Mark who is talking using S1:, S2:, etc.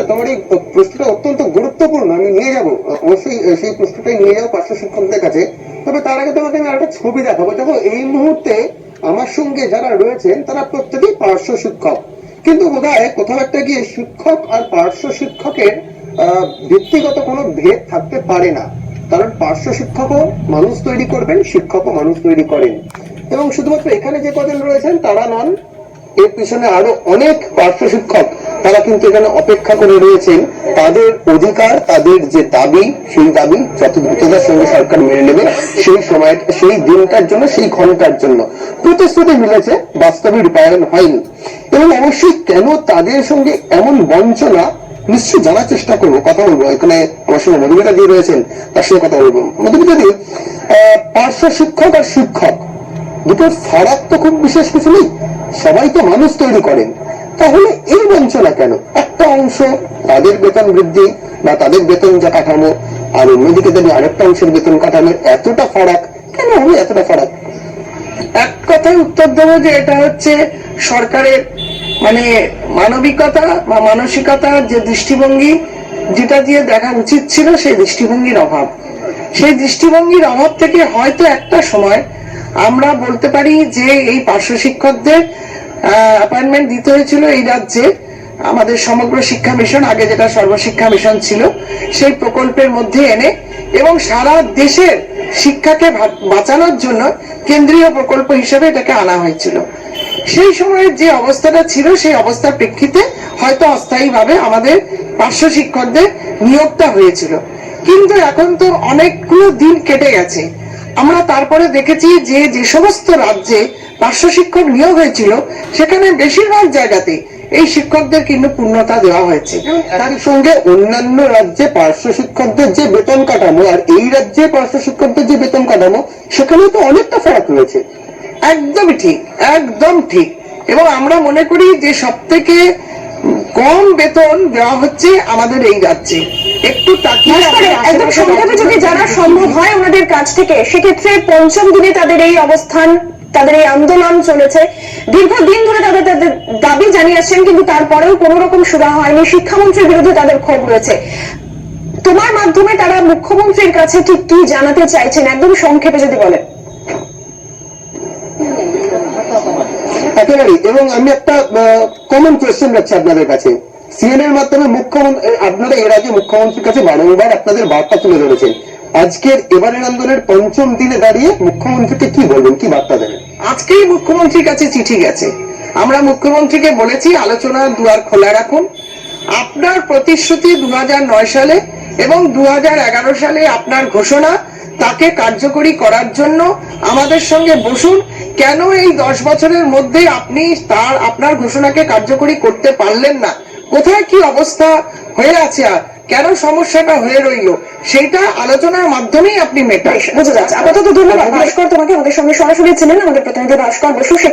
S1: তোমার এই প্রশ্নটা অত্যন্ত গুরুত্বপূর্ণ, আমি নিয়ে যাব অবশ্যই সেই প্রশ্নটাই নিয়ে যাবো পার্শ্ব শিক্ষকদের কাছে। তবে তার আগে তোমাকে আমি একটা ছবি দেখাবো। দেখো, এই মুহূর্তে আমার সঙ্গে যারা রয়েছেন তারা প্রত্যেকেই পার্শ্ব শিক্ষক, কিন্তু বোধহয় কোথাও একটা গিয়ে শিক্ষক আর পার্শ্ব শিক্ষকের ব্যক্তিগত কোনো ভেদ থাকতে পারে না। কারণ পার্শ্ব শিক্ষকও মানুষ তৈরি করবেন, শিক্ষকও মানুষ তৈরি করেন। এবং শুধুমাত্র এখানে যে কজন রয়েছেন তারা নন, এর পিছনে আরো অনেক পার্শ্ব শিক্ষক তারা কিন্তু এখানে অপেক্ষা করে রয়েছেন। তাদের অধিকার, তাদের যে দাবি, সেই দাবি যত দ্রুততার সঙ্গে সরকার মেনে নেবে সেই সময়, সেই দিনটার জন্য, সেই ঘন্টার জন্য প্রতিশ্রুতি মিলেছে, বাস্তবে রূপায়ণ হয়নি। এবং অবশ্যই কেন তাদের সঙ্গে এমন বঞ্চনা নিশ্চয়ই জানার চেষ্টা করবো, কথা বলবো। এখানে আমার সঙ্গে মধুমিতা দিয়ে রয়েছেন, তার সঙ্গে কথা বলবো। মধুমিতা দিয়ে, পার্শ্ব শিক্ষক আর শিক্ষক দুটোর ফারাক তো খুব বিশেষ কিছু নেই, সবাই তো মানুষ তৈরি করেন। তাহলে এই বঞ্চনা কেন? একটা অংশ তাদের বেতন বৃদ্ধি বা তাদের বেতন যা কাঠামো, আর অন্যদিকে দাঁড়িয়ে আরেকটা অংশের বেতন কাঠামোর এতটা ফারাক কেন হবে? এতটা ফারাক
S2: এক কথায় উত্তর দেবো যে এটা হচ্ছে সরকারের মানবিকতা বা মানসিকতার যে দৃষ্টিভঙ্গি, যেটা দিয়ে দেখা উচিত ছিল সেই দৃষ্টিভঙ্গির অভাব। সেই দৃষ্টিভঙ্গির অভাব থেকে হয়তো একটা সময় আমরা বলতে পারি যে এই পার্শ্ব শিক্ষকদের অ্যাপয়েন্টমেন্ট দিতে হয়েছিল এই রাজ্যে আমাদের সমগ্র শিক্ষা মিশন, আগে যেটা সর্বশিক্ষা মিশন ছিল, সেই প্রকল্পের মধ্যে এনে এবং সারা দেশের শিক্ষাকে বাঁচানোর জন্য কেন্দ্রীয় প্রকল্প হিসেবে এটাকে আনা হয়েছিল। সেই সময়ের যে অবস্থাটা ছিল সেই অবস্থার প্রেক্ষিতে হয়তো অস্থায়ীভাবে আমাদের পার্শ্ব শিক্ষকদের নিয়োগটা হয়েছিল। কিন্তু এখন তো অনেকগুলো দিন কেটে গেছে, আমরা তারপরে দেখেছি যে যে সমস্ত রাজ্যে পার্শ্ব শিক্ষক নিয়োগ হয়েছিল সেখানে বেশিরভাগ জায়গাতে এই শিক্ষকদের কিন্তু পূর্ণতা দেওয়া হয়েছে।
S1: তার সঙ্গে অন্যান্য রাজ্যে পার্শ্ব শিক্ষকদের যে বেতন কাঠামো আর এই রাজ্যে পার্শ্ব শিক্ষকদের যে বেতন কাঠামো, সেখানে তো অনেকটা ফারাক রয়েছে।
S2: একদমই ঠিক, একদম ঠিক। এবং আমরা মনে করি যে সব থেকে কম বেতন দেওয়া হচ্ছে আমাদের এই রাজ্যে। একটু
S3: একদম সংক্ষেপে যদি জানা সম্ভব হয় ওনাদের কাছ থেকে, সেক্ষেত্রে পঞ্চম দিনে তাদের এই অবস্থান, তাদের এই আন্দোলন চলেছে, দীর্ঘদিন ধরে তাদের তাদের দাবি জানিয়ে আসছেন, কিন্তু তারপরেও কোন রকম সুরা হয়নি। শিক্ষামন্ত্রীর বিরুদ্ধে তাদের ক্ষোভ রয়েছে। তোমার মাধ্যমে তারা মুখ্যমন্ত্রীর কাছে ঠিক কি জানাতে চাইছেন, একদম সংক্ষেপে যদি বলেন।
S1: একেবারেই। এবং আমি একটা কমন কোয়েশ্চেন রাখছি আপনাদের কাছে। সিএনএর মাধ্যমে মুখ্যমন্ত্রী, আপনারা এর আগে মুখ্যমন্ত্রীর কাছে বারংবার আপনাদের বার্তা তুলে ধরেছেন, আজকের এবারের আন্দোলনের পঞ্চম দিনে দাঁড়িয়ে মুখ্যমন্ত্রীকে কি বলবেন, কি বার্তা দেবেন?
S2: আজকেই মুখ্যমন্ত্রীর কাছে চিঠি গেছে। আমরা মুখ্যমন্ত্রীকে বলেছি আলোচনার দুয়ার খোলা রাখুন। আপনার প্রতিশ্রুতি 2009 সালে এবং 2011 সালে আপনার ঘোষণা, তাকে কার্যকরী করার জন্য আমাদের সঙ্গে বসুন। কেন এই 10 বছরের মধ্যে আপনি আপনার ঘোষণাকে কার্যকরী করতে পারলেন না? কোথায় কি অবস্থা হয়ে আছে, আর কেন সমস্যাটা হয়ে রইল, সেইটা আলোচনার মাধ্যমেই আপনি মেটান।
S3: বোঝা যাচ্ছে। আপাতত ধন্যবাদ ভাস্কর, তোমাকে আমাদের সঙ্গে সরাসরি ছিলেন আমাদের প্রতিনিধি ভাস্কর বসু।